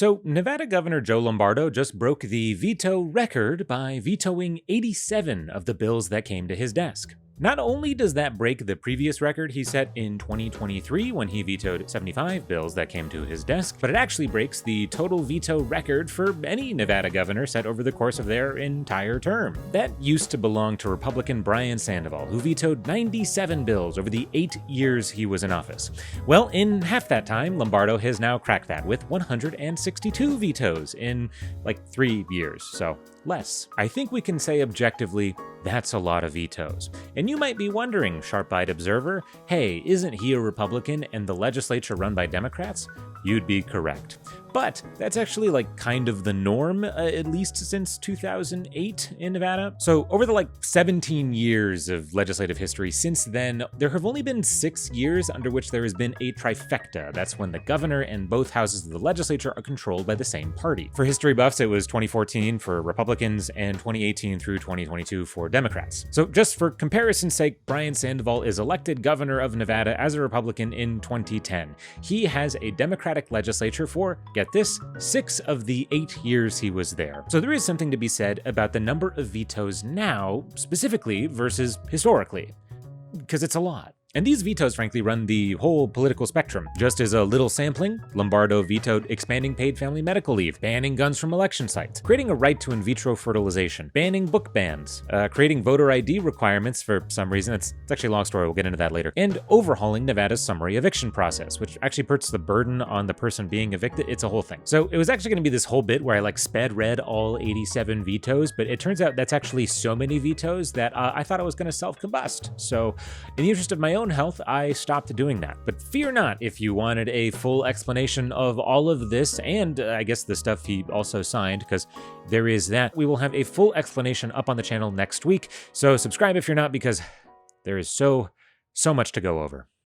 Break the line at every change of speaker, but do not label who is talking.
So, Nevada Governor Joe Lombardo just broke the veto record by vetoing 87 of the bills that came to his desk. Not only does that break the previous record he set in 2023 when he vetoed 75 bills that came to his desk, but it actually breaks the total veto record for any Nevada governor set over the course of their entire term. That used to belong to Republican Brian Sandoval, who vetoed 97 bills over the 8 years he was in office. Well, in half that time, Lombardo has now cracked that with 162 vetoes in like 3 years, so less. I think we can say objectively, that's a lot of vetoes. And you might be wondering, sharp-eyed observer, hey, isn't he a Republican and the legislature run by Democrats? You'd be correct. But that's actually like kind of the norm, at least since 2008 in Nevada. So over the 17 years of legislative history since then, there have only been 6 years under which there has been a trifecta. That's when the governor and both houses of the legislature are controlled by the same party. For history buffs, it was 2014 for Republicans and 2018 through 2022 for Democrats. So just for comparison's sake, Brian Sandoval is elected governor of Nevada as a Republican in 2010. He has a Democratic legislature for, get this, 6 of the 8 years he was there. So there is something to be said about the number of vetoes now, specifically, versus historically, because it's a lot. And these vetoes, frankly, run the whole political spectrum. Just as a little sampling, Lombardo vetoed expanding paid family medical leave, banning guns from election sites, creating a right to in vitro fertilization, banning book bans, creating voter ID requirements for some reason, it's actually a long story, we'll get into that later, and overhauling Nevada's summary eviction process, which actually puts the burden on the person being evicted. It's a whole thing. So it was actually gonna be this whole bit where I sped read all 87 vetoes, but it turns out that's actually so many vetoes that I thought I was gonna self-combust. So in the interest of my own health, I stopped doing that. But fear not if you wanted a full explanation of all of this and I guess the stuff he also signed, because there is that. We will have a full explanation up on the channel next week. So subscribe if you're not, because there is so much to go over.